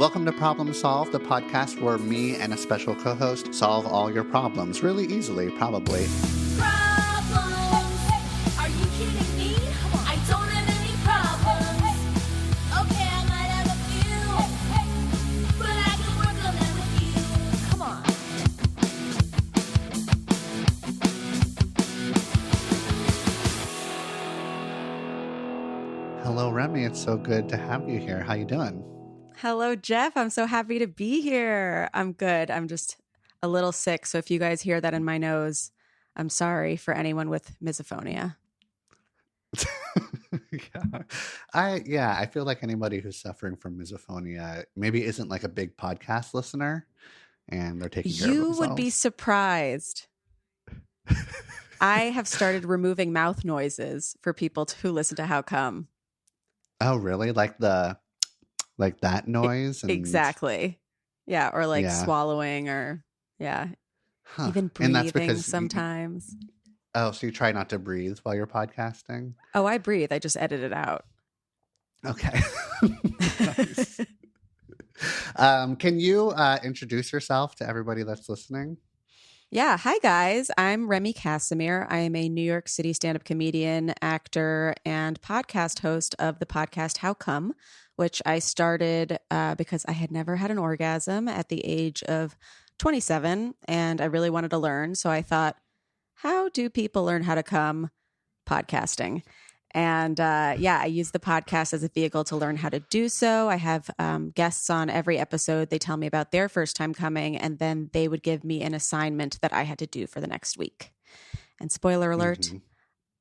Welcome to Problem Solve, the podcast where me and a special co-host solve all your problems really easily, probably. Problems? Are you kidding me? I don't have any problems. Okay, I might have a few, but I can work on them with you. Come on. Hello, Remy. It's so good to have you here. How you doing? Hello, Jeff. I'm so happy to be here. I'm good. I'm just a little sick. So if you guys hear that in my nose, I'm sorry for anyone with misophonia. I feel like anybody who's suffering from misophonia maybe isn't like a big podcast listener and they're taking care of themselves. You would be surprised. I have started removing mouth noises for people who listen to How Come. Oh, really? Like that noise? And... Exactly. Yeah. Or like swallowing or even breathing and that's because sometimes. So you try not to breathe while you're podcasting? Oh, I breathe. I just edit it out. Okay. Nice. Can you introduce yourself to everybody that's listening? Yeah. Hi, guys. I'm Remy Kassimir. I am a New York City stand-up comedian, actor, and podcast host of the podcast How Come, which I started because I had never had an orgasm at the age of 27, and I really wanted to learn. So I thought, how do people learn how to come? Podcasting. And I use the podcast as a vehicle to learn how to do so. I have guests on every episode. They tell me about their first time coming, and then they would give me an assignment that I had to do for the next week. And spoiler alert,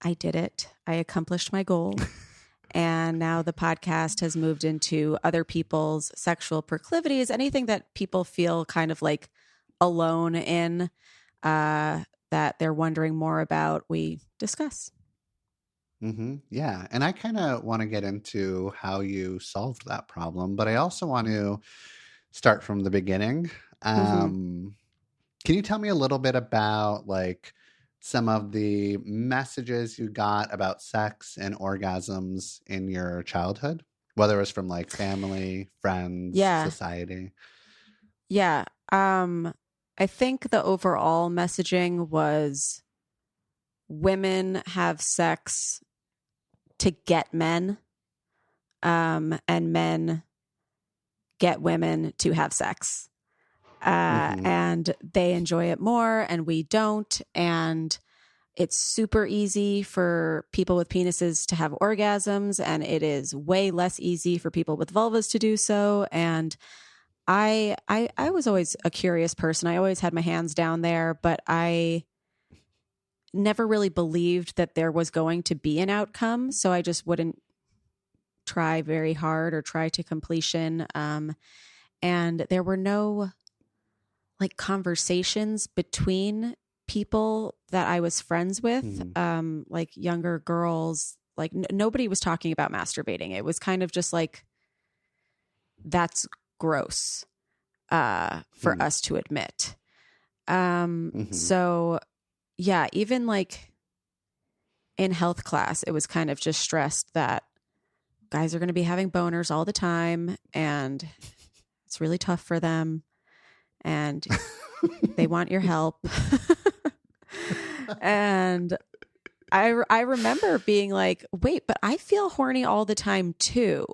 I did it. I accomplished my goal. And now the podcast has moved into other people's sexual proclivities, anything that people feel kind of like alone in, that they're wondering more about, we discuss. Yeah. And I kind of want to get into how you solved that problem, but I also want to start from the beginning. Can you tell me a little bit about like some of the messages you got about sex and orgasms in your childhood, whether it was from like family, friends, society? Yeah. I think the overall messaging was women have sex to get men, and men get women to have sex. And they enjoy it more and we don't. And it's super easy for people with penises to have orgasms, and it is way less easy for people with vulvas to do so. And I was always a curious person. I always had my hands down there, but I never really believed that there was going to be an outcome. So I just wouldn't try very hard or try to completion. And there were no like conversations between people that I was friends with, like younger girls, like nobody was talking about masturbating. It was kind of just like, that's gross, for us to admit. So yeah, even like in health class, it was kind of just stressed that guys are going to be having boners all the time and it's really tough for them and they want your help. And I remember being like, wait, but I feel horny all the time too.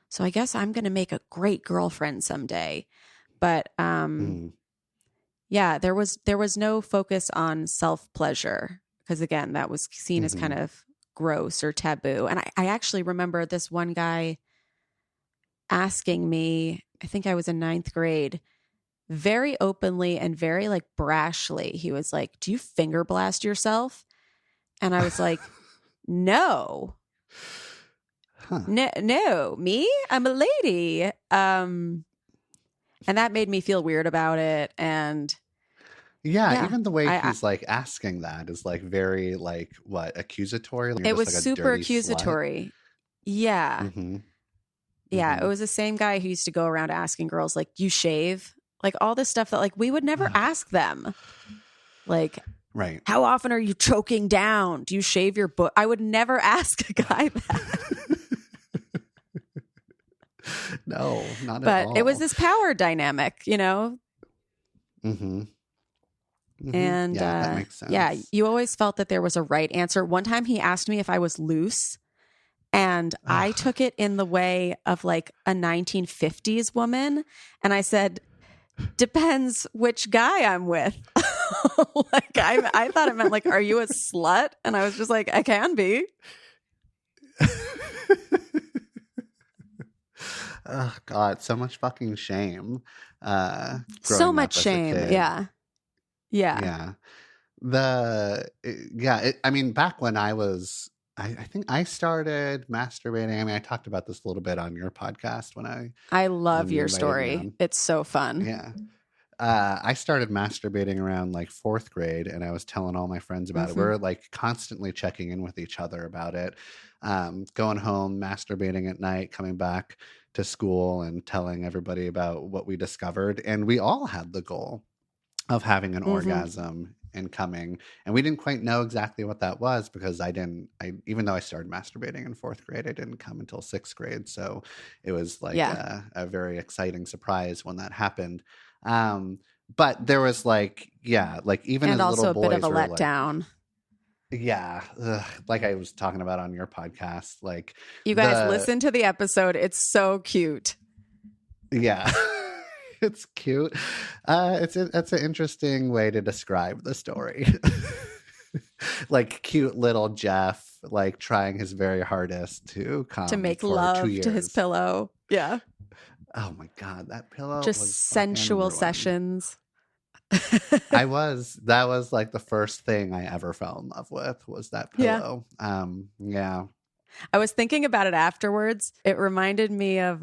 So I guess I'm going to make a great girlfriend someday. But yeah, there was no focus on self-pleasure because, again, that was seen as kind of gross or taboo. And I actually remember this one guy asking me, I think I was in 9th grade, very openly and very like brashly. He was like, do you finger blast yourself? And I was like, no. No, me? I'm a lady. And that made me feel weird about it. And yeah, even the way he's like asking that is like very like what, accusatory? Like, it was like a super dirty accusatory. Slut. Yeah. Yeah, it was the same guy who used to go around asking girls like, you shave? Like all this stuff that like we would never ask them. Like, right. How often are you choking down? Do you shave your butt? I would never ask a guy that. No, not at But it was all. this power dynamic, you know? Mm-hmm. And Yeah, that makes yeah, sense. you always felt that there was a right answer. One time he asked me if I was loose, and I Ugh. took it in the way of like a 1950s woman. And I said, depends which guy I'm with. Like I thought it meant like, are you a slut? And I was just like, I can be. Oh God, so much fucking shame. So Growing much up as a shame. kid. Yeah. Yeah. Yeah. I mean, back when I think I started masturbating. I mean, I talked about this a little bit on your podcast I love when you your invited me story. on. It's so fun. Yeah. I started masturbating around like fourth grade, and I was telling all my friends about it. Hmm. We're like constantly checking in with each other about it. Going home, masturbating at night, coming back to school, and telling everybody about what we discovered. And we all had the goal of having an Hmm. orgasm and coming, and we didn't quite know exactly what that was because I even though I started masturbating in fourth grade, I didn't come until sixth grade, so it was like Yeah. a very exciting surprise when that happened. um but there was like, yeah, like even And as little also a bit of a boys were like, letdown. yeah, like I was talking about on your podcast, like You guys the listen to the episode. It's so cute. yeah. It's cute. That's an interesting way to describe the story. Like cute little Jeff, like trying his very hardest to To come make for two love to his years. pillow. Yeah. Oh my God, that pillow Just was fucking sensual ruined. sessions. That was like the first thing I ever fell in love with was that Yeah. pillow. Yeah. I was thinking about it afterwards. It reminded me of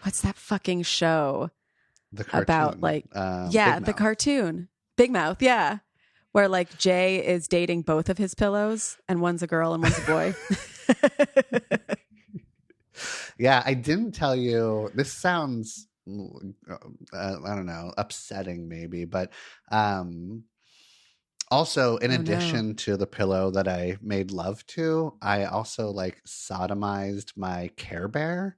what's that fucking show The about, cartoon. like, yeah, Big the Mouth. cartoon Big Mouth, yeah, where like Jay is dating both of his pillows and one's a girl and one's a boy. Yeah, I didn't tell you. This sounds, I don't know, upsetting maybe, but also in Oh no. addition to the pillow that I made love to, I also like sodomized my Care Bear.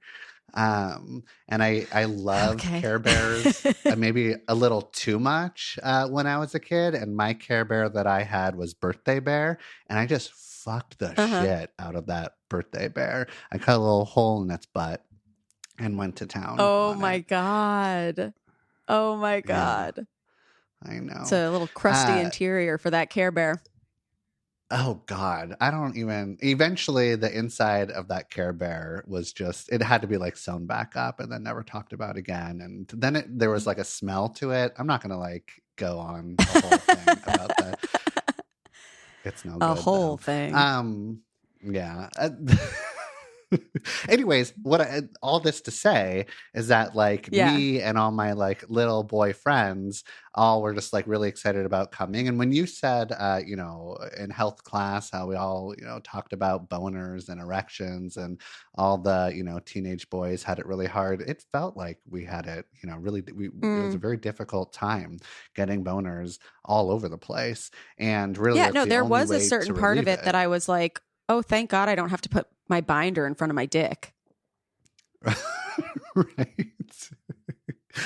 And I loved Okay. Care Bears maybe a little too much when I was a kid. And my Care Bear that I had was Birthday Bear, and I just fucked the Uh-huh. shit out of that Birthday Bear. I cut a little hole in its butt and went to town Oh on my it. God. Oh my Yeah, God. I It's know. a little crusty Uh, interior for that Care Bear. oh God, I don't even. Eventually, the inside of that Care Bear was just. It had to be like sewn back up and then never talked about again. And then there was like a smell to it. I'm not gonna like go on a whole thing about that. It's no A good whole though. thing. Yeah. Anyways, all this to say is that like Yeah. me and all my like little boy friends all were just like really excited about coming. And when you said, in health class, how we all, talked about boners and erections and all the, teenage boys had it really hard. It felt like we had it, really, it was a very difficult time getting boners all over the place. And really, Yeah, that's no, the there only was a way to certain part of relieve it that I was like, oh, thank God I don't have to put my binder in front of my dick. Right.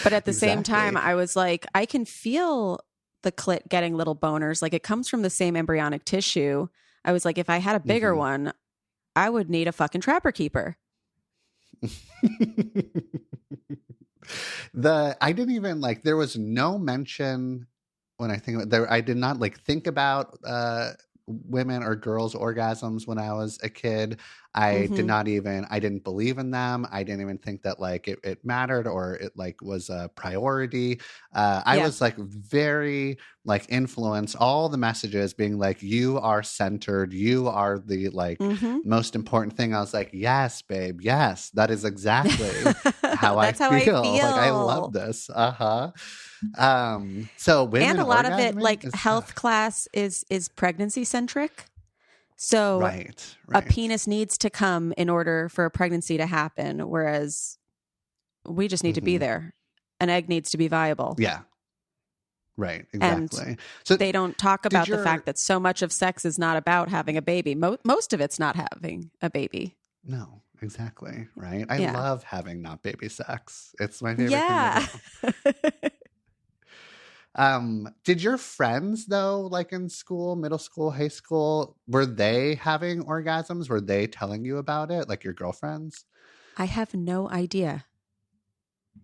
But at the same time, Exactly. I was like, I can feel the clit getting little boners. Like it comes from the same embryonic tissue. I was like, if I had a bigger Mhm. one, I would need a fucking trapper keeper. I didn't even like, there was no mention when I think about there, I did not like think about women or girls orgasms when I was a kid. I Hmm. didn't believe in them. I didn't even think that like it mattered or it like was a priority. I Yeah. was like very like influenced, all the messages being like, you are centered, you are the like Hmm. most important thing. I was like, yes, babe, yes, that is exactly how I That's how I feel. Like I love feel. this. So And women a lot of it, orgasming like is health class is pregnancy centric. So right, a right. penis needs to come in order for a pregnancy to happen, whereas we just need to be Mhm. there. An egg needs to be viable. Yeah, right, And exactly. So they don't talk did about the your fact that so much of sex is not about having a baby. Most of it's not having a baby. no, Exactly. Right. I Yeah. love having not baby sex. It's my favorite thing to Yeah. do. Did your friends though, like in school, middle school, high school, were they having orgasms? Were they telling you about it? Like your girlfriends? I have no idea.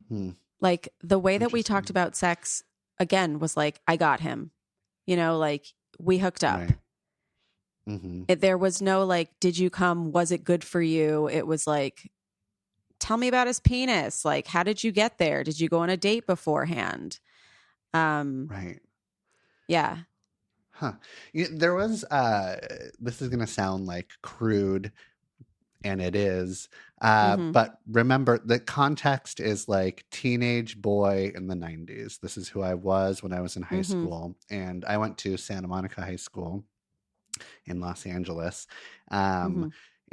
Hmm. Like the way that we talked Interesting. about sex again was like, I got him, like we hooked up. Right. Mm-hmm. There was no like, did you come? Was it good for you? It was like, tell me about his penis. Like, how did you get there? Did you go on a date beforehand? Right. Yeah. Huh. There was this is gonna sound like crude, and it is. Mm-hmm. But remember, the context is like teenage boy in the 90s. This is who I was when I was in high Mm-hmm. school. And I went to Santa Monica High School in Los Angeles. Um, Mm-hmm.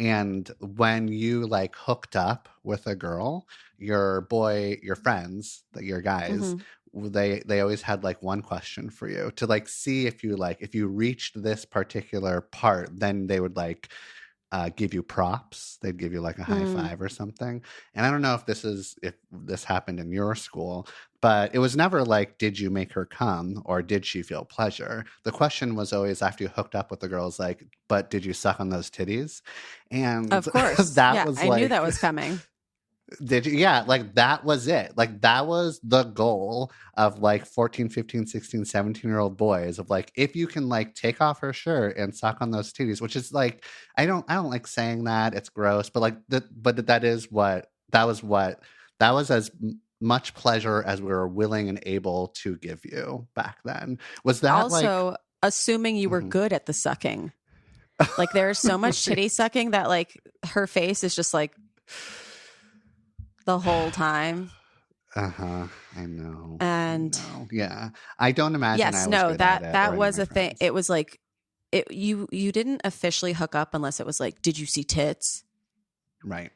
and when you like hooked up with a girl, your friends, your guys, Mm-hmm. they always had like one question for you to like see if you like if you reached this particular part, then they would like give you props. They'd give you like a high Mm. five or something. And I don't know if this happened in your school, but it was never like, did you make her come or did she feel pleasure? The question was always after you hooked up with the girls, like, but did you suck on those titties? And Of course. that Yeah. was I knew like, that was coming. did you? Yeah, like that was it. Like that was the goal of like 14, 15, 16, 17-year-old boys of like if you can like take off her shirt and suck on those titties, which is like I don't like saying that. It's gross, but like that was as much pleasure as we were willing and able to give you back then. Was that like Also, assuming you were mhm. good at the sucking. Like there's so much titty sucking that like her face is just like the whole time. Uh-huh. I know. I And know. Yeah. I don't imagine yes, I was no, good at that it or that any of was my a thing. friends. It was like you didn't officially hook up unless it was like, did you see tits? Right.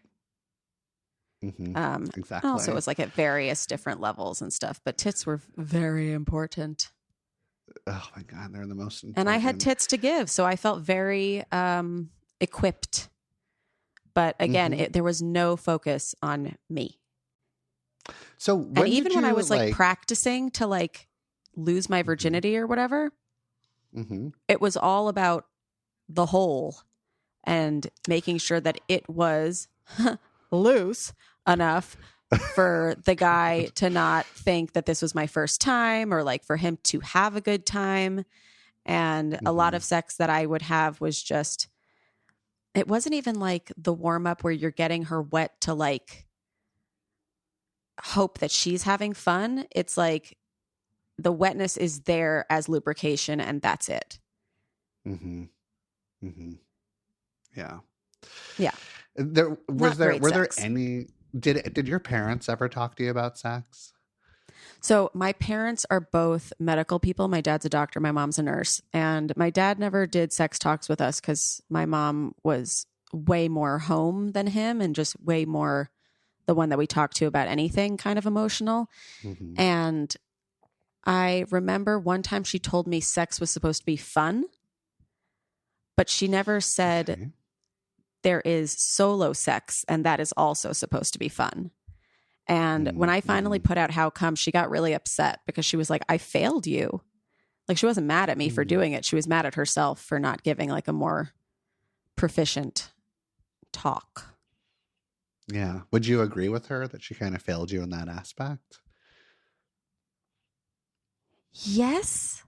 Hmm. Also it Exactly. was like at various different levels and stuff, but tits were very important. Oh my God, they're the most And I had important. tits to give, so I felt very equipped. But again, Hmm. there was no focus on me. So And when even did when I you was like like? practicing to like lose my Hmm. virginity or whatever, Hmm. it was all about the hole and making sure that it was loose enough for the guy to not think that this was my first time or like for him to have a good time. And a lot Hmm. of sex that I would have was just, it wasn't even like the warm up where you're getting her wet to like hope that she's having fun. It's like the wetness is there as lubrication and that's it. Hmm. Hmm. Yeah. Yeah. There was Not there great were there sex. any did your parents ever talk to you about sex? So my parents are both medical people. My dad's a doctor, my mom's a nurse, and my dad never did sex talks with us because my mom was way more home than him and just way more the one that we talked to about anything kind of emotional. Hmm. And I remember one time she told me sex was supposed to be fun, but she never said Okay. there is solo sex and that is also supposed to be fun. And when I finally Mm-hmm. put out how come, she got really upset because she was like, I failed you. Like she wasn't mad at me for doing it. She was mad at herself for not giving like a more proficient talk. Yeah. Would you agree with her that she kind of failed you in that aspect? Yes,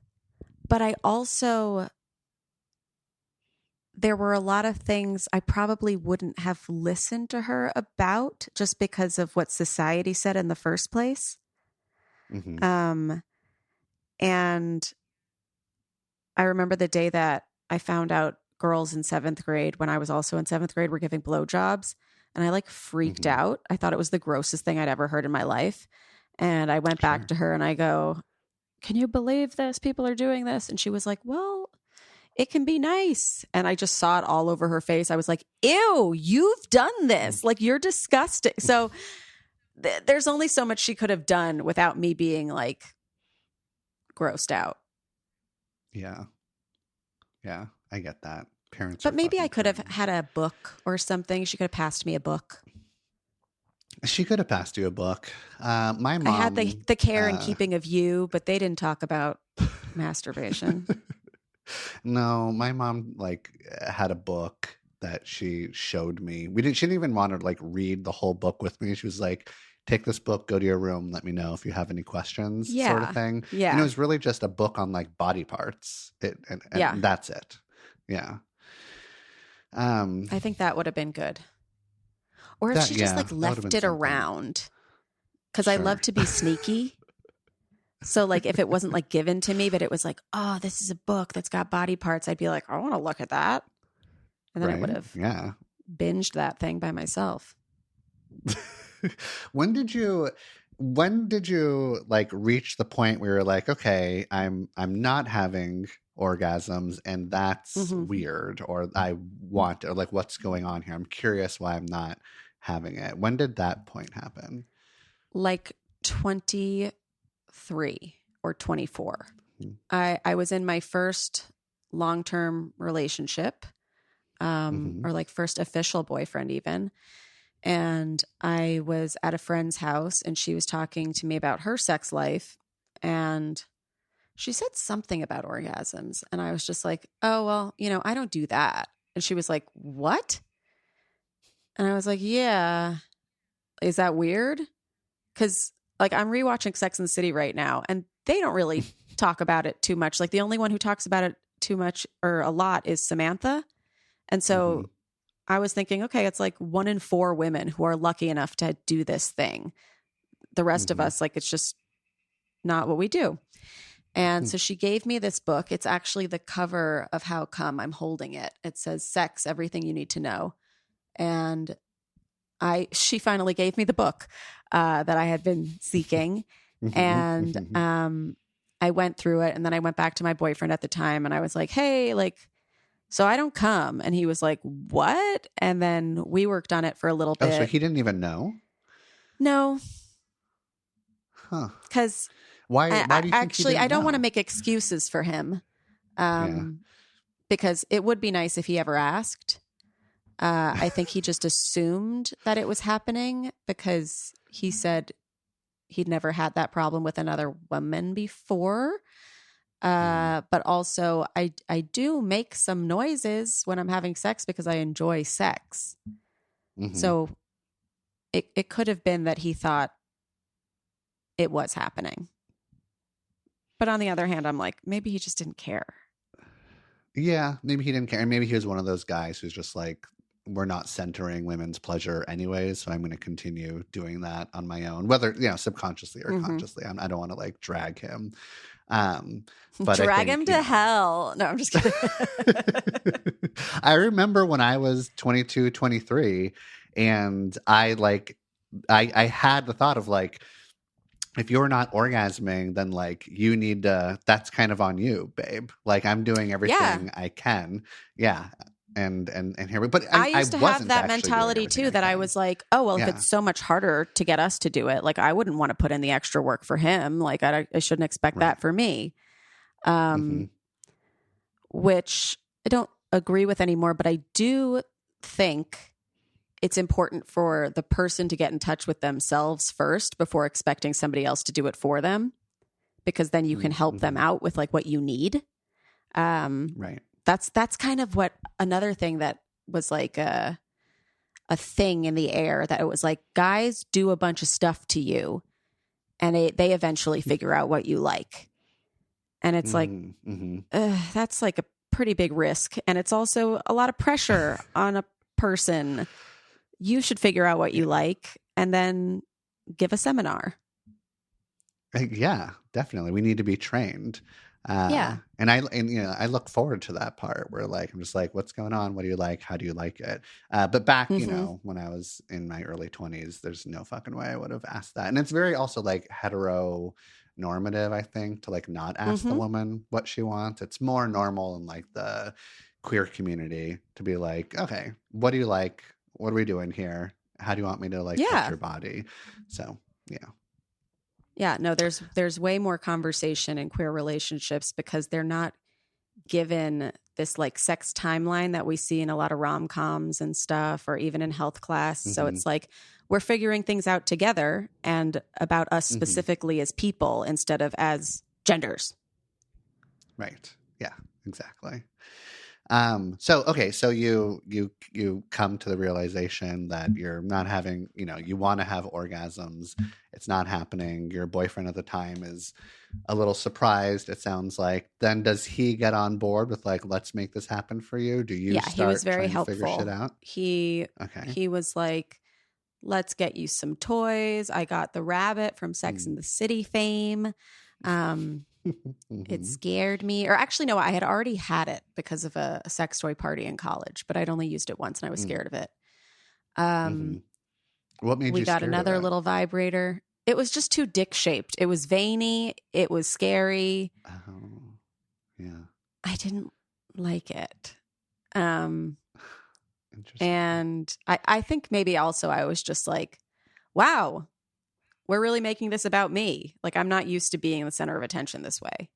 but I also, there were a lot of things I probably wouldn't have listened to her about just because of what society said in the first place. Hmm. And I remember the day that I found out girls in seventh grade, when I was also in seventh grade, were giving blowjobs. And I like freaked Hmm. out. I thought it was the grossest thing I'd ever heard in my life. And I went back Sure. to her and I go, can you believe this? People are doing this. And she was like, well, it can be nice. And I just saw it all over her face. I was like, ew, you've done this. Like, you're disgusting. So there's only so much she could have done without me being like grossed out. Yeah. Yeah. I get that. Parents But are maybe I fucking could have crazy. had a book or something. She could have passed me a book. She could have passed you a book. My I had mom. the care and keeping of you, but they didn't talk about masturbation. No, my mom like had a book that she showed me. She didn't even want to like read the whole book with me. She was like, "Take this book, go to your room, let me know if you have any questions," sort of Yeah. thing. And it Yeah. was really just a book on like body parts. Yeah. And that's it. Yeah. Um, I think that would have been good. Or if she just like that would have been left it something. around. Because I Sure. love to be sneaky. So like if it wasn't like given to me, but it was like, oh, this is a book that's got body parts, I'd be like, I want to look at that. And then I would Right? have Yeah. binged that thing by myself. When did you like reach the point where you're like, okay, I'm not having orgasms and that's Mhm. weird, or I want, or like what's going on here? I'm curious why I'm not having it. When did that point happen? Like 23 or 24. Hmm. I was in my first long-term relationship, Mm-hmm. or like first official boyfriend even. And I was at a friend's house and she was talking to me about her sex life. And she said something about orgasms. And I was just like, oh, well, I don't do that. And she was like, what? And I was like, yeah. Is that weird? Because like I'm rewatching Sex and the City right now and they don't really talk about it too much. Like the only one who talks about it too much or a lot is Samantha. And so Mm-hmm. I was thinking, okay, it's like 1 in 4 women who are lucky enough to do this thing. The rest of Mm-hmm. us, like, it's just not what we do. And so she gave me this book. It's actually the cover of How Come. I'm holding it. It says Sex, Everything You Need to Know. And she finally gave me the book that I had been seeking. And I went through it. And then I went back to my boyfriend at the time and I was like, hey, like, so I don't come. And he was like, what? And then we worked on it for a little Oh, bit. so he didn't even know? No, Huh. because Why do you think he actually, didn't I don't want to know? make excuses for him, Yeah. because it would be nice if he ever asked. I think he just assumed that it was happening because he said he'd never had that problem with another woman before. But also I do make some noises when I'm having sex because I enjoy sex. Mm-hmm. So it could have been that he thought it was happening. But on the other hand, I'm like, maybe he just didn't care. Yeah, maybe he didn't care. And maybe he was one of those guys who's just like, we're not centering women's pleasure anyways, so I'm going to continue doing that on my own, whether, subconsciously or consciously. I don't want to like drag him. But Drag him to hell. No, I'm just kidding. I remember when I was 22, 23, and I had the thought of like, if you're not orgasming, then like you need to, that's kind of on you, babe. Like I'm doing everything I can. Yeah. And here we, but I used to have wasn't that actually doing mentality everything too, that I can. was like, oh, well, if Yeah. it's so much harder to get us to do it, like I wouldn't want to put in the extra work for him. Like I shouldn't expect that for me. Which I don't agree with anymore, but I do think it's important for the person to get in touch with themselves first before expecting somebody else to do it for them, because then you can help them out with like what you need. Right. That's kind of what another thing that was like a thing in the air, that it was like guys do a bunch of stuff to you and they eventually figure out what you like. And it's like, that's like a pretty big risk. And it's also a lot of pressure on a person. You should figure out what you like and then give a seminar. Yeah, definitely. We need to be trained. Yeah. And I look forward to that part where like, I'm just like, what's going on? What do you like? How do you like it? But back, when I was in my early 20s, there's no fucking way I would have asked that. And it's very also like heteronormative, I think, to like not ask the woman what she wants. It's more normal in like the queer community to be like, okay, what do you like? What are we doing here? How do you want me to like touch your body? So, yeah. Yeah, no, there's way more conversation in queer relationships because they're not given this like sex timeline that we see in a lot of rom-coms and stuff, or even in health class. So Mm-hmm. it's like we're figuring things out together and about us Mm-hmm. specifically as people instead of as genders. Right. Yeah, exactly. So you come to the realization that you're not having, you want to have orgasms. It's not happening. Your boyfriend at the time is a little surprised, it sounds like. Then does he get on board with like, let's make this happen for you? Do you Yeah, he was start very trying to figure shit helpful. out? Okay. He was like, let's get you some toys. I got the rabbit from Sex and the City fame. It Mhm. scared me. Or actually, no, I had already had it because of a sex toy party in college, but I'd only used it once and I was scared of it. Mhm. What made We you got scared of another it? little vibrator. It was just too dick shaped. It was veiny. It was scary. Oh, yeah. I didn't like it. Um, Interesting. and I think maybe also I was just like, wow, we're really making this about me. Like, I'm not used to being the center of attention this way.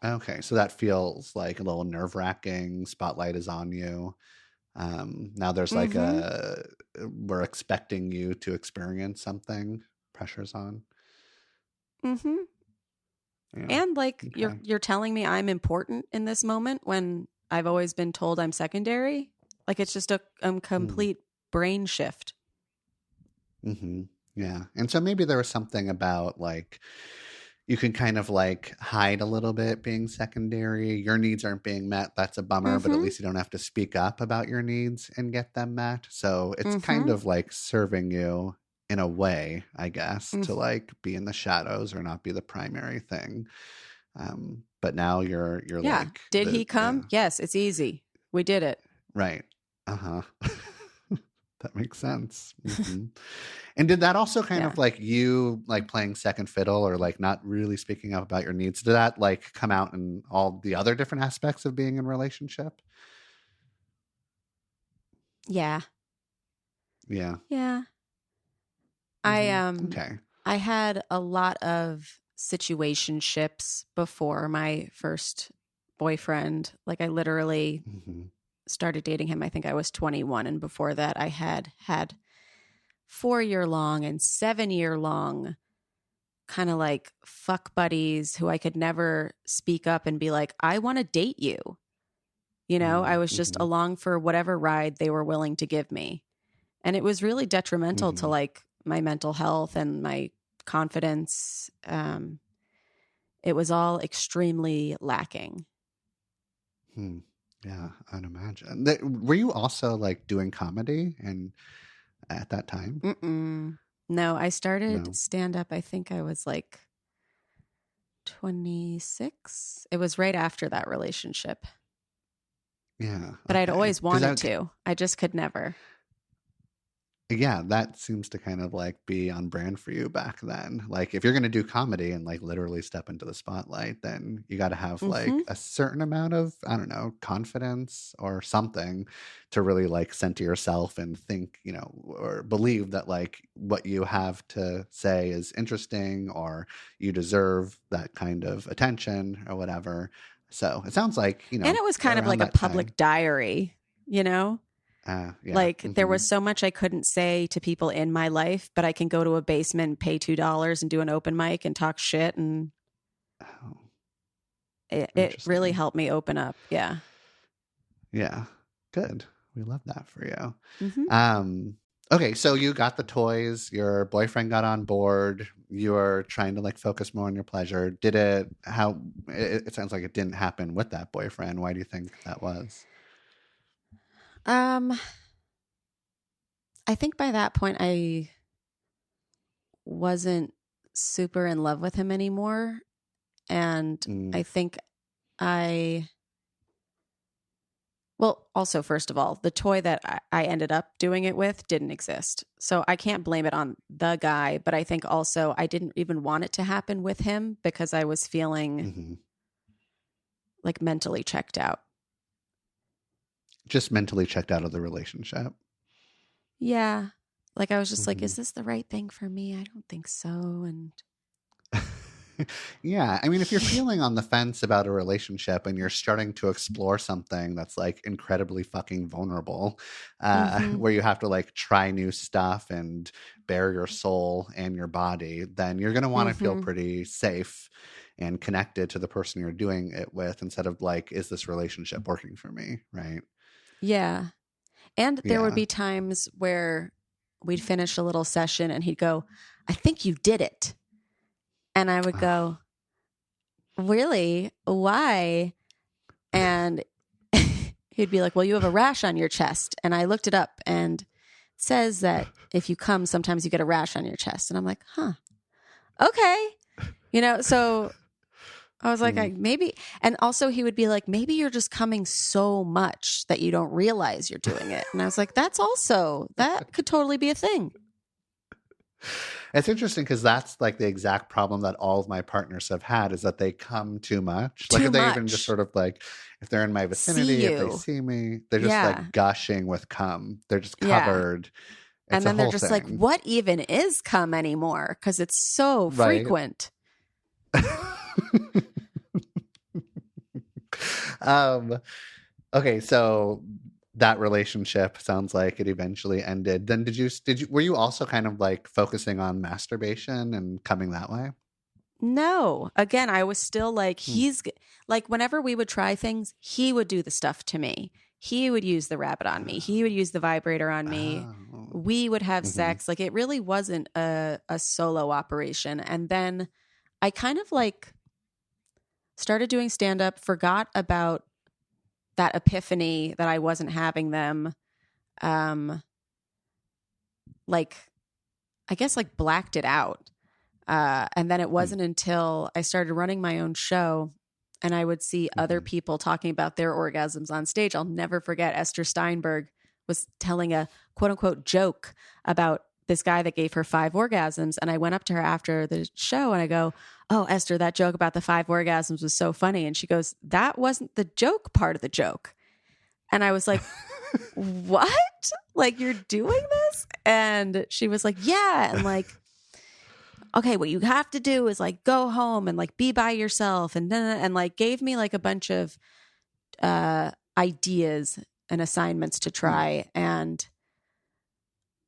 Okay, so that feels like a little nerve-wracking. Spotlight is on you. Now there's like we're expecting you to experience something. Pressure's on. Mm-hmm. Yeah. And like Okay. you're telling me I'm important in this moment when I've always been told I'm secondary. Like it's just a complete brain shift. Mm-hmm. Yeah. And so maybe there was something about like you can kind of like hide a little bit being secondary. Your needs aren't being met. That's a bummer, but at Mm-hmm. least you don't have to speak up about your needs and get them met. So it's kind Mm-hmm. of like serving you in a way, I guess, Mm. to like be in the shadows or not be the primary thing. But now you're Yeah. like Did he come? Yes, it's easy. We did it. right. Uh-huh. That makes sense. Mm-hmm. And did that also kind Yeah. of like you like playing second fiddle or like not really speaking up about your needs? Did that like come out in all the other different aspects of being in a relationship? Yeah. Yeah. Yeah. Okay. I had a lot of situationships before my first boyfriend. Like I literally Mm-hmm. started dating him, I think I was 21. And before that, I had 4-year-long and 7-year-long kind of like fuck buddies who I could never speak up and be like, I want to date you. You know, I was just Mm-hmm. along for whatever ride they were willing to give me. And it was really detrimental to Mm-hmm. like my mental health and my confidence. It was all extremely lacking. Yeah, I'd imagine. Were you also like doing comedy and at that time? Mm-mm. No, I started No. stand up. I think I was like 26. It was right after that relationship. Yeah. But I'd Okay. always 'Cause wanted to. I just could never. yeah, that seems to kind of like be on brand for you back then. Like if you're going to do comedy and like literally step into the spotlight, then you got to have like Mm-hmm. a certain amount of, I don't know, confidence or something to really like center yourself and think, or believe that like what you have to say is interesting or you deserve that kind of attention or whatever. So it sounds like, And it was kind of around like a that public time. diary, you know? Yeah. Like there Mm-hmm. was so much I couldn't say to people in my life, but I can go to a basement, pay $2 and do an open mic and talk shit. And Oh, it really interesting. helped me open up. Yeah. Yeah. Good. We love that for you. Mm-hmm. Okay, so you got the toys, your boyfriend got on board, you were trying to like focus more on your pleasure. It sounds like it didn't happen with that boyfriend. Why do you think that was? I think by that point I wasn't super in love with him anymore. And I think well, also, first of all, the toy that I ended up doing it with didn't exist. So I can't blame it on the guy, but I think also I didn't even want it to happen with him because I was feeling like mentally checked out. Just mentally checked out of the relationship. Yeah. Like I was just like, is this the right thing for me? I don't think so. And Yeah. I mean, if you're feeling on the fence about a relationship and you're starting to explore something that's like incredibly fucking vulnerable, Mm-hmm. where you have to like try new stuff and bare your soul and your body, then you're going to want to feel Mm-hmm. pretty safe and connected to the person you're doing it with instead of like, is this relationship working for me? Right. Yeah. And there would Yeah. be times where we'd finish a little session and he'd go, I think you did it. And I would Oh, go, really? Why? And he'd be like, well, you have a rash on your chest. And I looked it up and it says that if you come, sometimes you get a rash on your chest. And I'm like, huh, okay. So I was like, hmm. maybe. And also he would be like, maybe you're just coming so much that you don't realize you're doing it. And I was like, that could totally be a thing. It's interesting because that's like the exact problem that all of my partners have had is that they come too much. Like Too if they even just much. sort of like, if they're in my See vicinity, if they you. see me, they're just Yeah. like gushing with cum. They're just Yeah. covered. It's And a then they're whole just like, thing. what even is cum anymore? Because it's so Right. frequent. um, okay. So that relationship sounds like it eventually ended. Then were you also kind of like focusing on masturbation and coming that way? No. Again, I was still like, Hmm. he's like, whenever we would try things, he would do the stuff to me. He would use the rabbit on me. He would use the vibrator on me. Oh. We would have Hmm. sex. Like it really wasn't a solo operation. And then I kind of like started doing stand up, forgot about that epiphany that I wasn't having them. Like, I guess like blacked it out. And then it wasn't until I started running my own show and I would see other Hmm. people talking about their orgasms on stage. I'll never forget Esther Steinberg was telling a quote unquote joke about this guy that gave her 5 orgasms. And I went up to her after the show and I go, oh, Esther, that joke about the 5 orgasms was so funny. And she goes, that wasn't the joke part of the joke. And I was like, what? Like, you're doing this? And she was like, yeah. And like, okay, what you have to do is like go home and like be by yourself and like gave me like a bunch of ideas and assignments to try. And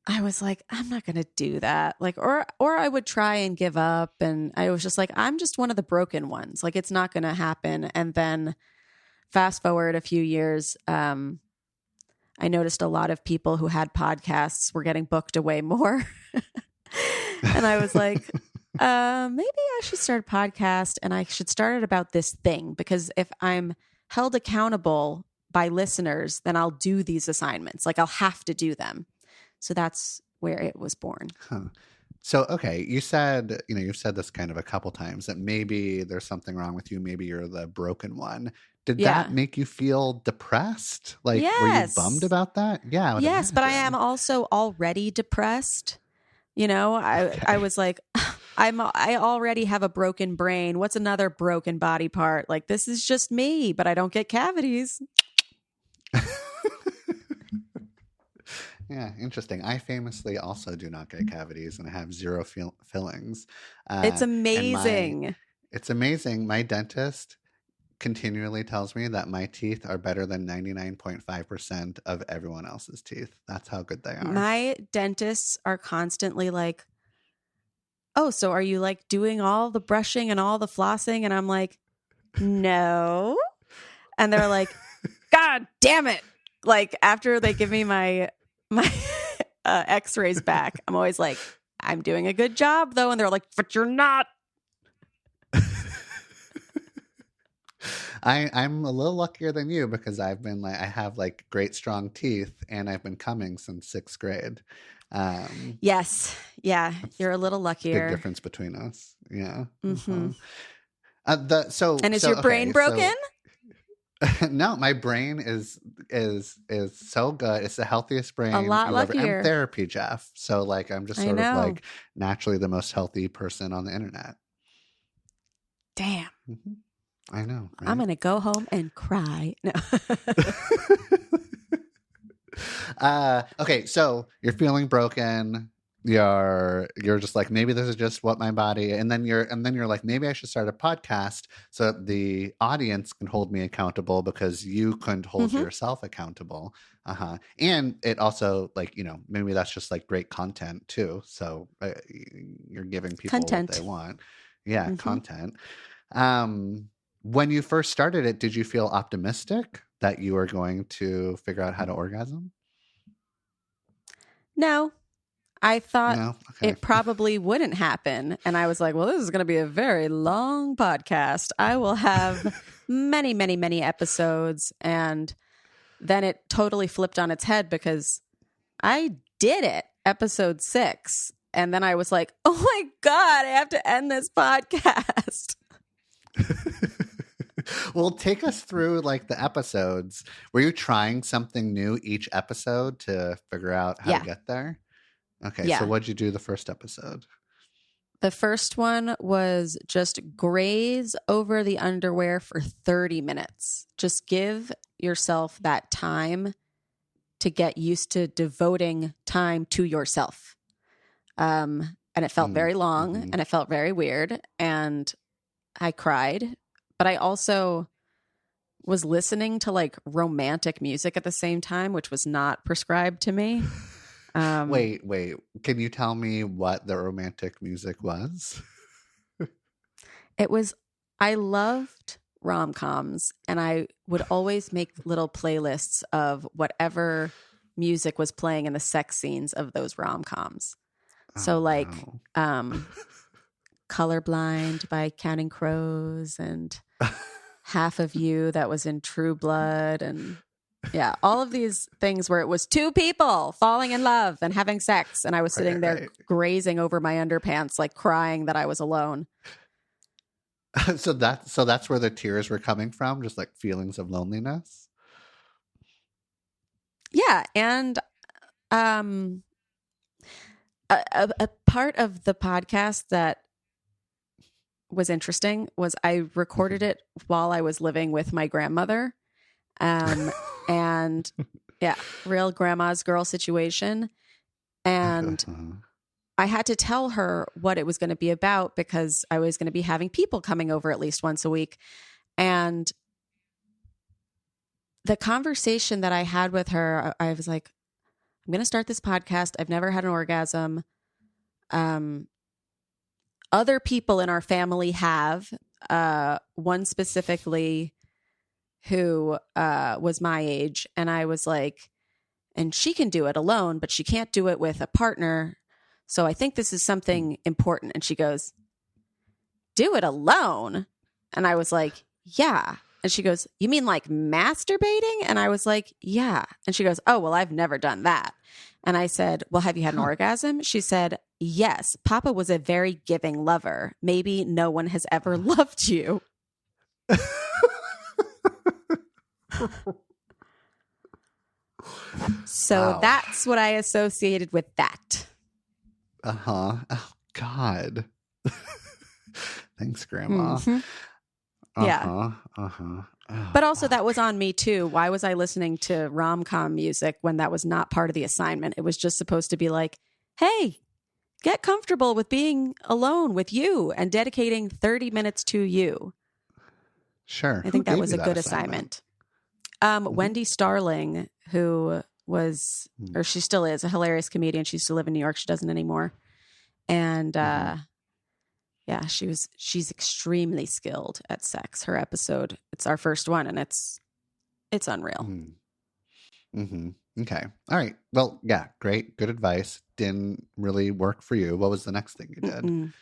I was like, I'm not going to do that. Like, or I would try and give up. And I was just like, I'm just one of the broken ones. Like, it's not going to happen. And then fast forward a few years, I noticed a lot of people who had podcasts were getting booked away more. And I was like, maybe I should start a podcast and I should start it about this thing because if I'm held accountable by listeners, then I'll do these assignments. Like I'll have to do them. So that's where it was born. Huh. So, okay, you've said this kind of a couple times that maybe there's something wrong with you. Maybe you're the broken one. Did that Yeah. make you feel depressed? Like, were you bummed Yes. about that? Yeah, I would Yes, but I am imagine. also already depressed. I Okay. was like, I already have a broken brain. What's another broken body part? Like this is just me, but I don't get cavities. Yeah, interesting. I famously also do not get cavities and I have zero fillings. It's And amazing. it's amazing. My dentist continually tells me that my teeth are better than 99.5% of everyone else's teeth. That's how good they are. My dentists are constantly like, "Oh, so are you like doing all the brushing and all the flossing?" And I'm like, "No." And they're like, "God damn it." Like after they give me my x-rays back, I'm always like, "I'm doing a good job though." And they're like, "But you're not." I'm a little luckier than you because I have like great strong teeth and I've been coming since 6th grade. Yes. Yeah, you're a little It's a big luckier. difference between us. Yeah. Mm-hmm. So And is your brain broken? no, my brain is so good. It's the healthiest brain A lot you'll ever. I'm luckier. therapy, Jeff. So like I'm just I sort of know. like naturally the most healthy person on the internet. Damn. Hmm. I know. I'm Right? going to go home and cry. No. Okay, so you're feeling broken. you're just like, maybe this is just what my body, and then you're like, maybe I should start a podcast so that the audience can hold me accountable because you couldn't hold Mm-hmm. yourself accountable. And it also, like, maybe that's just like great content too, so you're giving people what they Content. want. Yeah, Mm-hmm. content. When you first started it, did you feel optimistic that you were going to figure out how to orgasm? No, I thought No. Okay. it probably wouldn't happen. And I was like, well, this is going to be a very long podcast. I will have many, many, many episodes. And then it totally flipped on its head because I did it, episode 6. And then I was like, oh my God, I have to end this podcast. Well, take us through like the episodes. Were you trying something new each episode to figure out how Yeah. to get there? Okay, Yeah. so what'd you do the first episode? The first one was just graze over the underwear for 30 minutes. Just give yourself that time to get used to devoting time to yourself. And it felt very long and it felt very weird. And I cried, but I also was listening to like romantic music at the same time, which was not prescribed to me. Wait. Can you tell me what the romantic music was? I loved rom-coms, and I would always make little playlists of whatever music was playing in the sex scenes of those rom-coms. So like Colorblind by Counting Crows and Half of You that was in True Blood, and yeah, all of these things where it was two people falling in love and having sex, and I was sitting there grazing over my underpants, like crying that I was alone. So that's where the tears were coming from, just like feelings of loneliness. Yeah, and a part of the podcast that was interesting was I recorded it while I was living with my grandmother. And yeah, real grandma's girl situation. And I had to tell her what it was going to be about because I was going to be having people coming over at least once a week. And the conversation that I had with her, I was like, I'm going to start this podcast. I've never had an orgasm. Other people in our family have, one specifically who was my age. And I was like, and she can do it alone, but she can't do it with a partner. So I think this is something important. And she goes, do it alone? And I was like, yeah. And she goes, you mean like masturbating? And I was like, yeah. And she goes, oh, well, I've never done that. And I said, well, have you had an orgasm? She said, yes. Papa was a very giving lover. Maybe no one has ever loved you. So Wow. that's what I associated with that. Oh God. Thanks, Grandma. Mhm. Yeah. Oh, But also that was on me too. Why was I listening to rom-com music when that was not part of the assignment? It was just supposed to be like, hey, get comfortable with being alone with you and dedicating 30 minutes to you. sure. I think that was a good assignment. Wendy Starling, who was, or she still is, a hilarious comedian. She used to live in New York. She doesn't anymore. And yeah, she's extremely skilled at sex. Her episode, it's our first one, and it's unreal. Okay. All right. Well, yeah, great. Good advice. Didn't really work for you. What was the next thing you did?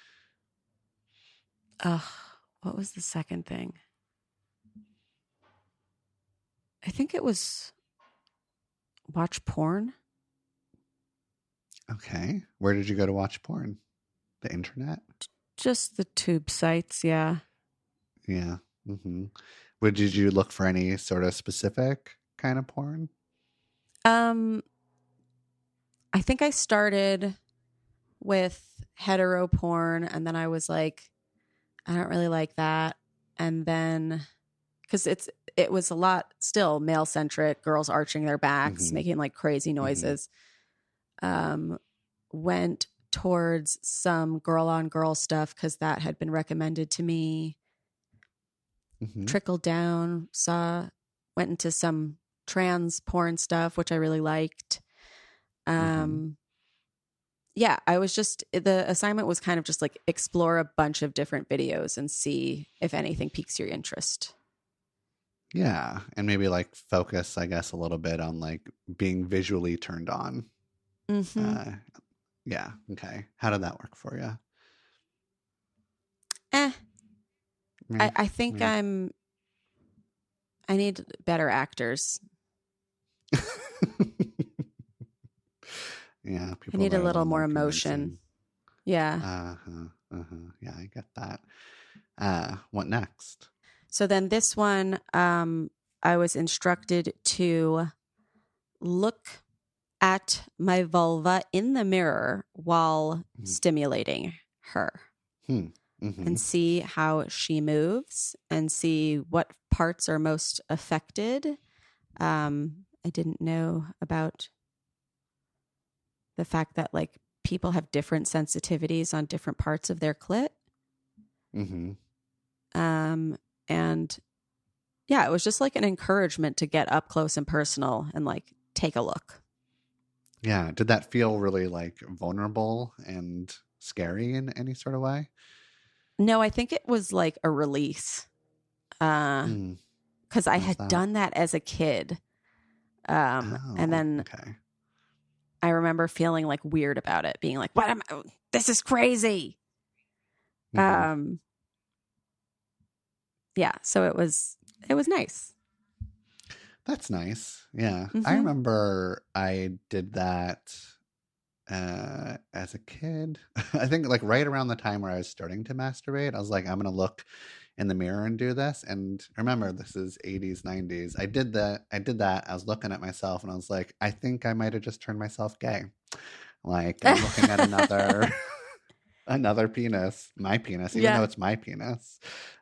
What was the second thing? I think it was watch porn. Okay. Where did you go to watch porn? The internet? Just the tube sites, yeah. Yeah. Did you look for any sort of specific kind of porn? I think I started with hetero porn, and then I was like, I don't really like that. And then, because it was a lot still male centric, girls arching their backs, making like crazy noises. Went towards some girl on girl stuff because that had been recommended to me. Mm-hmm. Trickled down, went into some trans porn stuff, which I really liked. Yeah, I was the assignment was kind of just like explore a bunch of different videos and see if anything piques your interest. Yeah. And maybe like focus, I guess, a little bit on like being visually turned on. Mm-hmm. Yeah. Okay. How did that work for you? I think I need better actors. Yeah. I need a little more emotion. Yeah. Yeah, I get that. What next? So then this one, I was instructed to look at my vulva in the mirror while stimulating her and see how she moves and see what parts are most affected. I didn't know about the fact that like people have different sensitivities on different parts of their clit. And yeah, it was just like an encouragement to get up close and personal and like take a look. Yeah. Did that feel really like vulnerable and scary in any sort of way? No, I think it was like a release. Because I had done that as a kid. And then I remember feeling like weird about it, being like, this is crazy. Yeah, so it was nice. That's nice. Yeah. I remember I did that as a kid. I think like right around the time where I was starting to masturbate, I was like, I'm going to look in the mirror and do this. And remember, this is 80s, 90s. I did that. I was looking at myself and I was like, I think I might have just turned myself gay. Like I'm looking at another penis, my penis, even though it's my penis,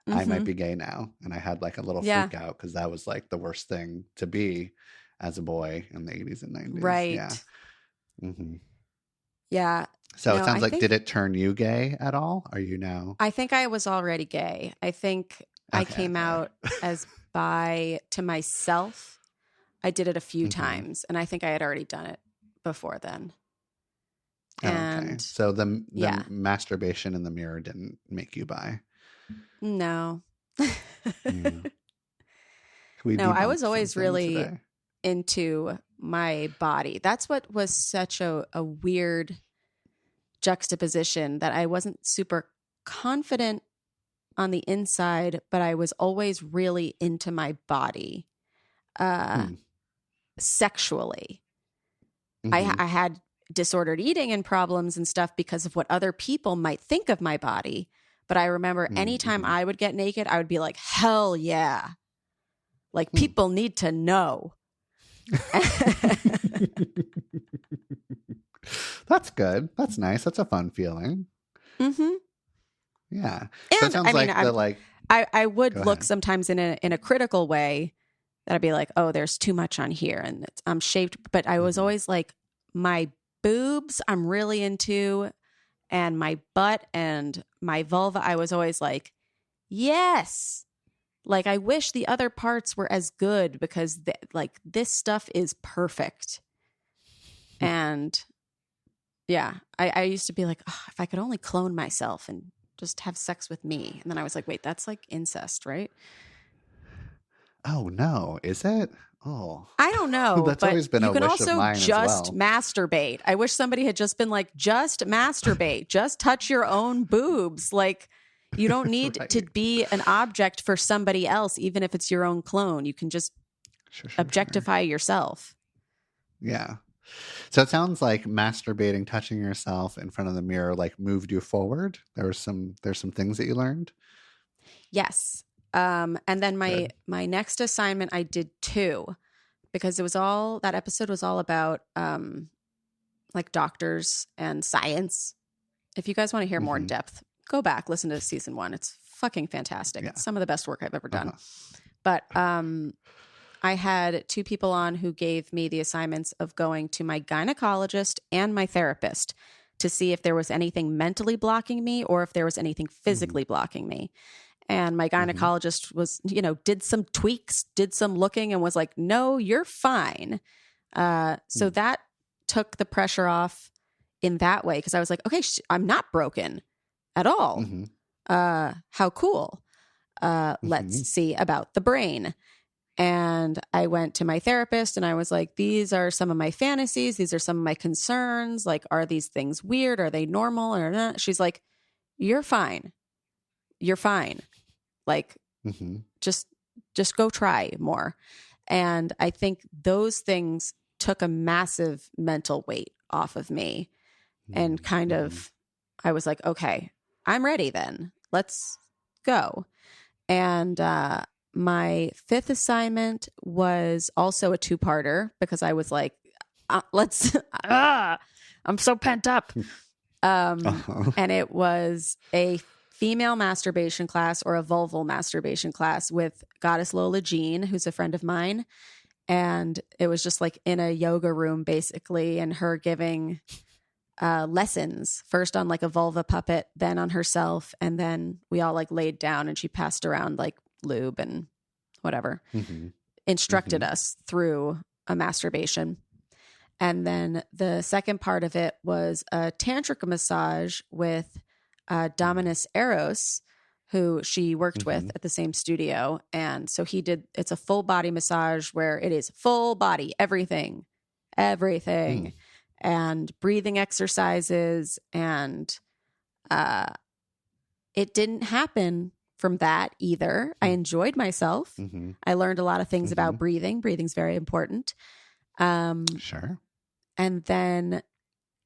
I might be gay now. And I had like a little freak out because that was like the worst thing to be as a boy in the 80s and 90s. Right. Yeah. Yeah. So it sounds like, did it turn you gay at all? Are you now? I think I was already gay. I think I came out as bi to myself. I did it a few times, and I think I had already done it before then. And so the masturbation in the mirror didn't make you bi? No. No, I was always really into my body. That's what was such a weird juxtaposition, that I wasn't super confident on the inside, but I was always really into my body sexually. I had disordered eating and problems and stuff because of what other people might think of my body. But I remember anytime I would get naked, I would be like, hell yeah. Like people need to know. That's good. That's nice. That's a fun feeling. Yeah. And so it sounds I would look sometimes in a critical way, that I'd be like, oh, there's too much on here and I'm shaped. But I was always like, my boobs I'm really into, and my butt and my vulva, I was always like, yes. Like I wish the other parts were as good, because like this stuff is perfect. And yeah, I used to be like, oh, if I could only clone myself and just have sex with me. And then I was like, wait, that's like incest, right? Oh no, is it? Oh, I don't know. That's always been a wish of mine as well. You can also just masturbate. I wish somebody had just been like, just masturbate, just touch your own boobs. Like you don't need to be an object for somebody else, even if it's your own clone. You can just objectify yourself. Yeah. So it sounds like masturbating, touching yourself in front of the mirror, like moved you forward. There's some things that you learned. Yes. And then my next assignment, I did 2, because that episode was all about like doctors and science. If you guys want to hear more in depth, go back, listen to season 1. It's fucking fantastic. It's some of the best work I've ever done. But I had 2 people on who gave me the assignments of going to my gynecologist and my therapist to see if there was anything mentally blocking me or if there was anything physically blocking me. And my gynecologist was, did some tweaks, did some looking and was like, no, you're fine. So that took the pressure off in that way. Cause I was like, okay, I'm not broken at all. How cool. Let's see about the brain. And I went to my therapist and I was like, these are some of my fantasies. These are some of my concerns. Like, are these things weird? Are they normal or not? She's like, you're fine. You're fine. Like, just go try more. And I think those things took a massive mental weight off of me and kind of, I was like, okay, I'm ready then. Let's go. And, my fifth assignment was also a 2-parter because I was like, I'm so pent up. And it was a female masturbation class or a vulval masturbation class with Goddess Lola Jean, who's a friend of mine. And it was just like in a yoga room, basically, and her giving lessons first on like a vulva puppet, then on herself. And then we all like laid down and she passed around like lube and whatever, instructed us through a masturbation. And then the second part of it was a tantric massage with Dominus Eros, who she worked with at the same studio. And so it's a full body massage where it is full body, everything, and breathing exercises. And it didn't happen from that either. I enjoyed myself. I learned a lot of things about breathing. Breathing's very important. Sure. And then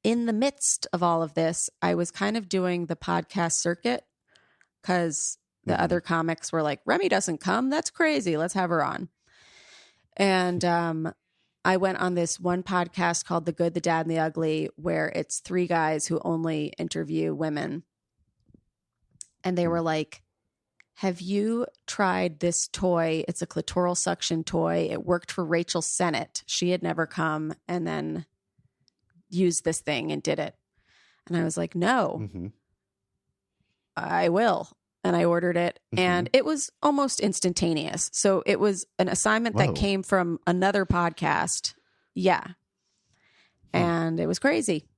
in the midst of all of this, I was kind of doing the podcast circuit because the other comics were like, Remy doesn't come. That's crazy. Let's have her on. And I went on this one podcast called The Good, the Dad, and the Ugly, where it's 3 guys who only interview women. And they were like, have you tried this toy? It's a clitoral suction toy. It worked for Rachel Sennett. She had never come and then used this thing and did it. And I was like, no, I will. And I ordered it and it was almost instantaneous. So it was an assignment that came from another podcast. Yeah. And it was crazy.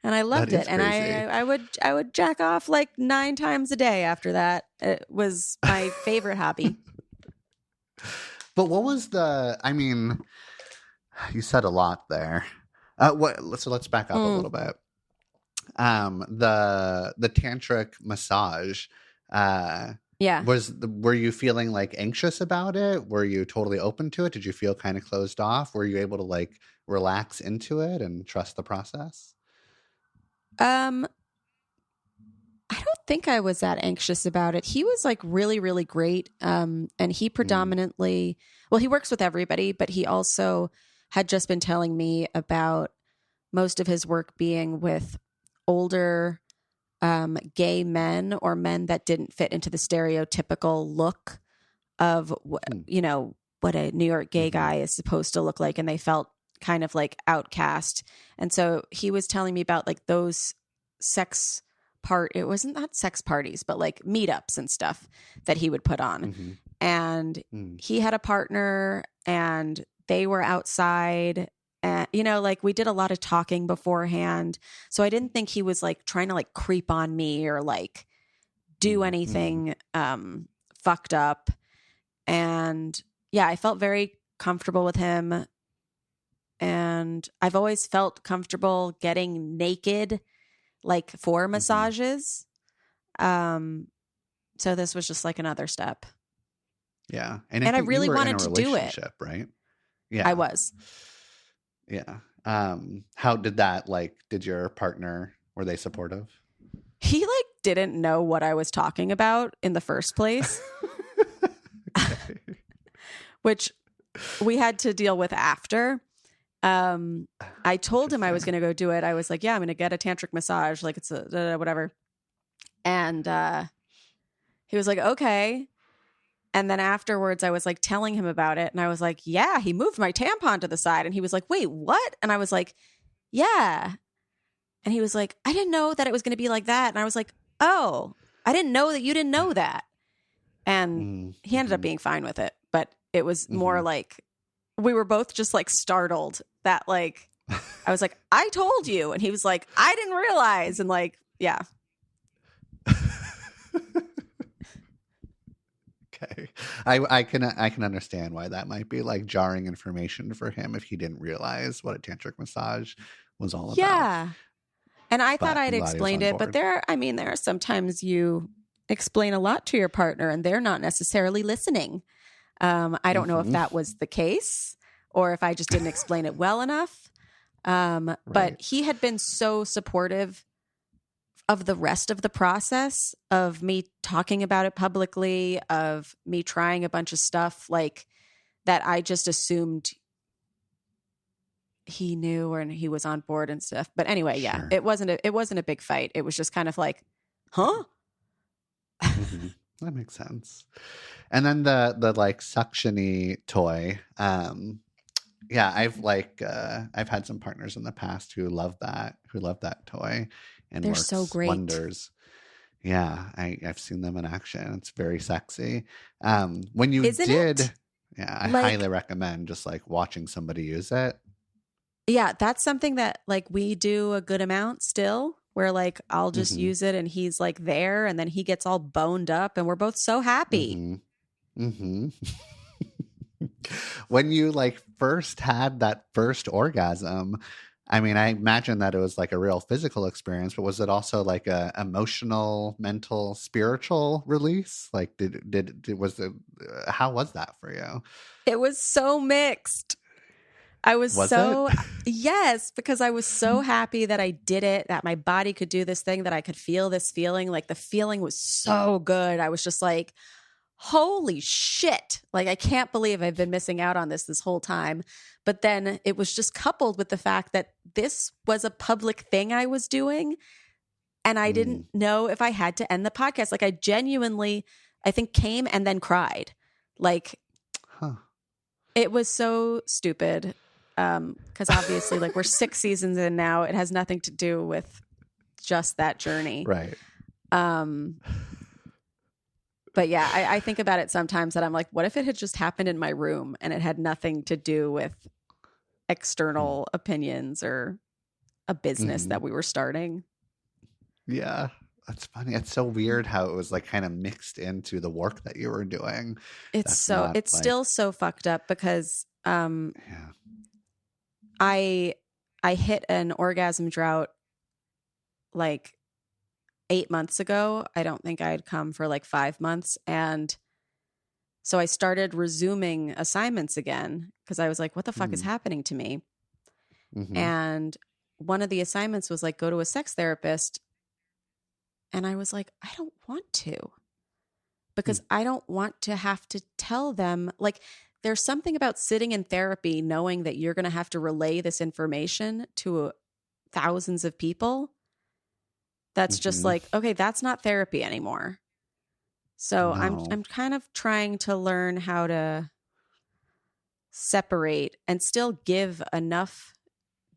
And I loved it. And I would jack off like 9 times a day after that. It was my favorite hobby. But what was you said a lot there. So let's back up a little bit. The tantric massage, were you feeling like anxious about it? Were you totally open to it? Did you feel kind of closed off? Were you able to like relax into it and trust the process? I don't think I was that anxious about it. He was like really, really great. And he predominantly, he works with everybody, but he also had just been telling me about most of his work being with older gay men or men that didn't fit into the stereotypical look of what a New York gay guy is supposed to look like, and they felt kind of like outcast. And so he was telling me about like those it wasn't not sex parties, but like meetups and stuff that he would put on. And he had a partner and they were outside. And, like we did a lot of talking beforehand. So I didn't think he was like trying to like creep on me or like do anything fucked up. And yeah, I felt very comfortable with him. And I've always felt comfortable getting naked, like for massages. So this was just like another step. Yeah. And I really wanted to do it. Right? Yeah. I was. Yeah. How did that, did your partner, were they supportive? He didn't know what I was talking about in the first place, which we had to deal with after. I told him I was going to go do it. I was like, yeah, I'm going to get a tantric massage. Like it's a whatever. And, he was like, okay. And then afterwards I was like telling him about it. And I was like, yeah, he moved my tampon to the side. And he was like, wait, what? And I was like, Yeah. And he was like, I didn't know that it was going to be like that. And I was like, oh, I didn't know that you didn't know that. And he ended up being fine with it. But it was more like, we were both just like startled that like, I was like, I told you. And he was like, I didn't realize. And like, yeah. Okay. I can understand why that might be like jarring information for him if he didn't realize what a tantric massage was all about. Yeah. And I thought But I'd I'm glad he was explained on it, but board. there are sometimes you explain a lot to your partner and they're not necessarily listening. I don't know if that was the case or if I just didn't explain it well enough. Right. But he had been so supportive of the rest of the process of me talking about it publicly, of me trying a bunch of stuff like that. I just assumed he knew and he was on board and stuff. But anyway, yeah, Sure. it wasn't a big fight. It was just kind of like, huh? That makes sense. And then the like suction-y toy. Yeah, I've had some partners in the past who love that toy and They're works so great. wonders. Yeah, I've seen them in action. It's very sexy. When you Isn't did, it? yeah, I Like- highly recommend just like watching somebody use it. Yeah, that's something that like we do a good amount still, where like I'll just use it and he's like there and then he gets all boned up and we're both so happy. When you like first had that first orgasm, I mean, I imagine that it was like a real physical experience, but was it also like a emotional, mental, spiritual release? Like, how was that for you? It was so mixed. I was so, yes, because I was so happy that I did it, that my body could do this thing, that I could feel this feeling. Like the feeling was so good. I was just like, holy shit. Like, I can't believe I've been missing out on this whole time. But then it was just coupled with the fact that this was a public thing I was doing. And I didn't know if I had to end the podcast. Like I genuinely, I think came and then cried. Like, it was so stupid. Because obviously, like we're 6 seasons in now, it has nothing to do with just that journey. Right. But yeah, I think about it sometimes that I'm like, what if it had just happened in my room and it had nothing to do with external opinions or a business that we were starting? Yeah. That's funny. It's so weird how it was like kind of mixed into the work that you were doing. It's still so fucked up because I hit an orgasm drought like 8 months ago. I don't think I had come for like 5 months. And so I started resuming assignments again because I was like, what the fuck is happening to me? And one of the assignments was like, go to a sex therapist. And I was like, I don't want to, because I don't want to have to tell them. Like, there's something about sitting in therapy knowing that you're going to have to relay this information to thousands of people. That's just like, okay, that's not therapy anymore. So I'm kind of trying to learn how to separate and still give enough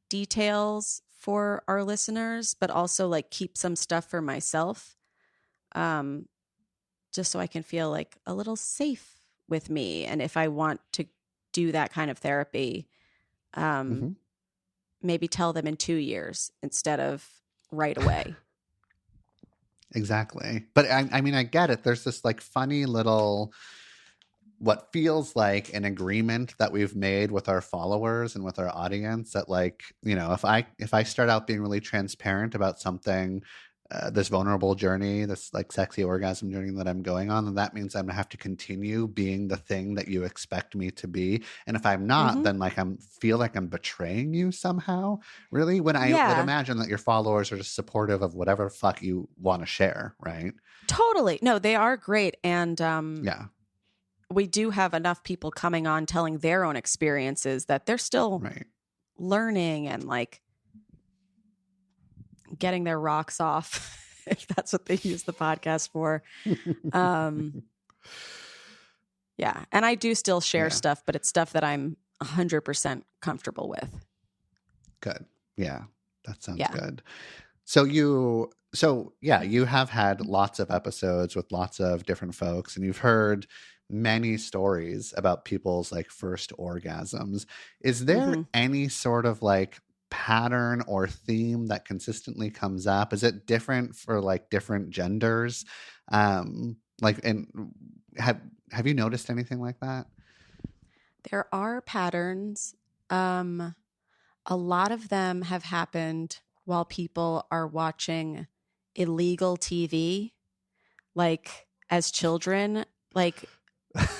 details for our listeners, but also like keep some stuff for myself, just so I can feel like a little safe with me. And if I want to do that kind of therapy, maybe tell them in 2 years instead of right away. Exactly. But I mean, I get it. There's this like funny little, what feels like an agreement that we've made with our followers and with our audience that, like, you know, if I start out being really transparent about something, this vulnerable journey, this like sexy orgasm journey that I'm going on, then that means I'm gonna have to continue being the thing that you expect me to be. And if I'm not, then like feel like I'm betraying you somehow. Really, when I would imagine that your followers are just supportive of whatever the fuck you want to share, right? Totally. No, they are great. And yeah. We do have enough people coming on telling their own experiences that they're still learning and like getting their rocks off, if that's what they use the podcast for. Yeah. And I do still share stuff, but it's stuff that I'm 100% comfortable with. Good. Yeah, that sounds Yeah. good. You have had lots of episodes with lots of different folks, and you've heard many stories about people's like first orgasms. Is there hmm any sort of like pattern or theme that consistently comes up? Is it different for like different genders? And have you noticed anything like that? There are patterns. Um, a lot of them have happened while people are watching illegal TV, like as children. Like,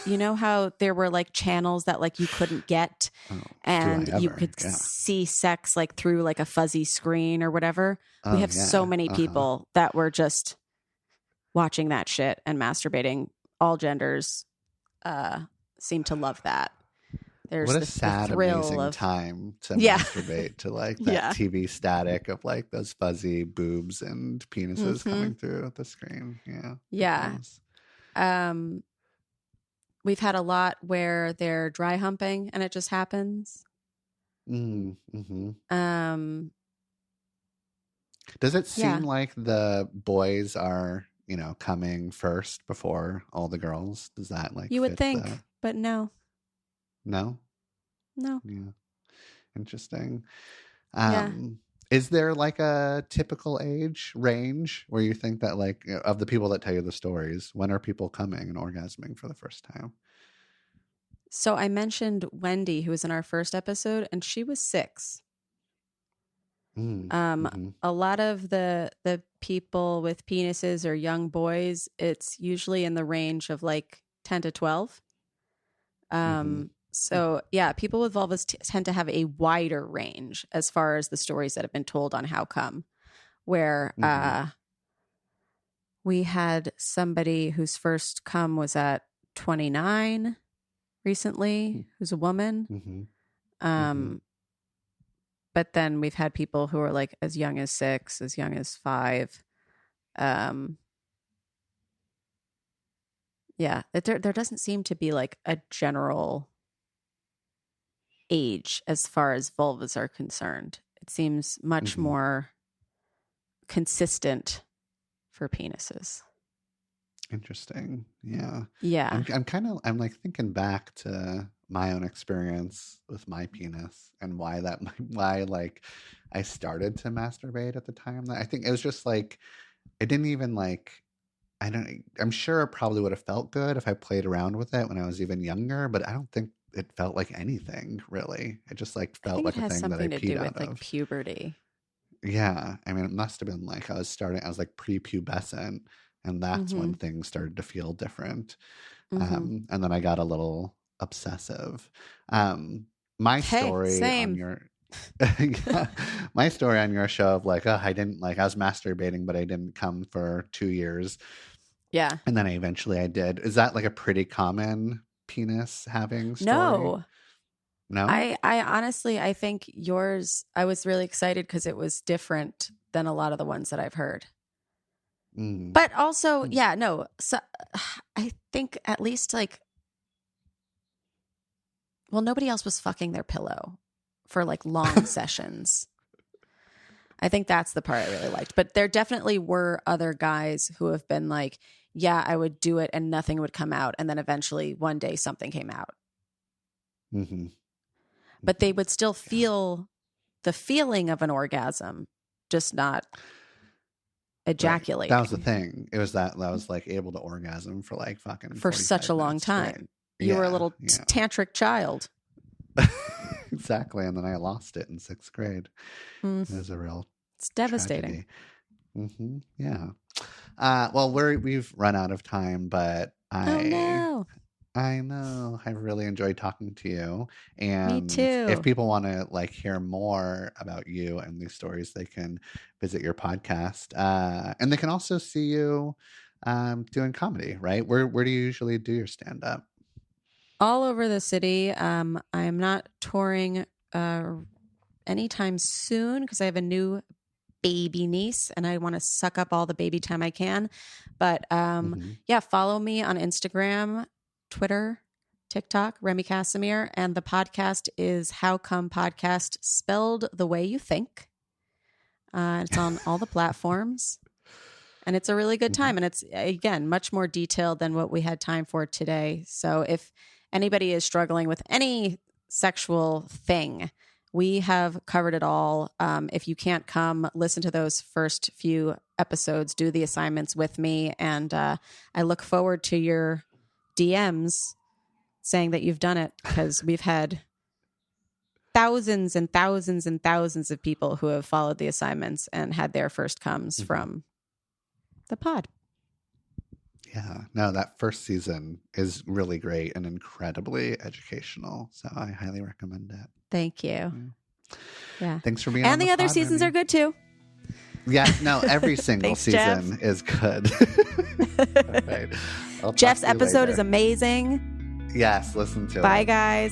you know how there were like channels that like you couldn't get Oh, do I and you ever? could Yeah. see sex like through like a fuzzy screen or whatever? We Oh have so yeah. many Uh-huh. people that were just watching that shit and masturbating. All genders uh seem to love that. What There's a the sad, thrill amazing of time to yeah. masturbate to like that Yeah. TV static of like those fuzzy boobs and penises hmm coming through the screen. Yeah, it Yeah. was. Um we've had a lot where they're dry humping and it just happens. Mm-hmm. Um Does it seem yeah. like the boys are, coming first before all the girls? Does that like You would fit the? think, but no. No? No. Yeah, interesting. Yeah. Um, is there like a typical age range where you think that like of the people that tell you the stories, when are people coming and orgasming for the first time? So I mentioned Wendy, who was in our first episode, and she was 6. Mm, Um, mm-hmm, a lot of the people with penises or young boys, it's usually in the range of like 10 to 12. mm-hmm, So yeah, people with vulvas tend to have a wider range as far as the stories that have been told on how come. Where mm-hmm, we had somebody whose first come was at 29 recently, who's a woman. mm-hmm, mm-hmm. Um, but then we've had people who are like as young as 6, as young as 5. Um, yeah, there doesn't seem to be like a general age as far as vulvas are concerned. It seems much Mm-hmm. more consistent for penises. Interesting. Yeah. Yeah. I'm like thinking back to my own experience with my penis and why like I started to masturbate at the time. That I think it was just like it didn't even like I'm sure it probably would have felt good if I played around with it when I was even younger, but I don't think it felt like anything really. It just like I felt think it like a has thing that I something to peed do out with like of. puberty. Yeah, I mean, it must have been like I was like prepubescent, and that's Mm-hmm. when things started to feel different. Mm-hmm. And then I got a little obsessive. Um, my Hey, story on same. your yeah, my story on your show of like, oh, I didn't like I was masturbating, but I didn't come for 2 years, Yeah. and then I did. Is that like a pretty common penis having story? No. No. I honestly I think yours I was really excited because it was different than a lot of the ones that I've heard. Mm. But also, yeah, no. So I think at least like well, nobody else was fucking their pillow for like long sessions. I think that's the part I really liked. But there definitely were other guys who have been like, yeah, I would do it and nothing would come out. And then eventually one day something came out. Mm-hmm. But they would still Yeah. feel the feeling of an orgasm, just not Right. ejaculating That was the thing. It was that I was like able to orgasm for like fucking for such 45 a long minutes straight. time. You were a Yeah, little yeah. tantric child. Exactly. And then I lost it in 6th grade. Mm, It was a real it's devastating. tragedy. Yeah. Well, we've run out of time, but Oh no. I know I really enjoyed talking to you. Me And if too. people want to like hear more about you and these stories, they can visit your podcast. And they can also see you doing comedy, right? Where do you usually do your stand up? All over the city. I'm not touring anytime soon because I have a new baby niece and I want to suck up all the baby time I can. But Mm-hmm. yeah, follow me on Instagram, Twitter, TikTok, Remy Kassimir. And the podcast is How Come Podcast, spelled the way you think. It's on all the platforms. And it's a really good time. And it's, again, much more detailed than what we had time for today. So if anybody is struggling with any sexual thing, we have covered it all. If you can't come, listen to those first few episodes, do the assignments with me. And I look forward to your DMs saying that you've done it, because we've had thousands and thousands and thousands of people who have followed the assignments and had their first comes from the pod. Yeah, no, that first season is really great and incredibly educational. So I highly recommend it. Thank you. Yeah. Thanks for being on And the other pod, seasons Remy. are good too. Yeah, no, every single Thanks, season Jeff. is good. All right. I'll talk Jeff's to you episode later. is amazing. Yes, listen to it. Bye, guys.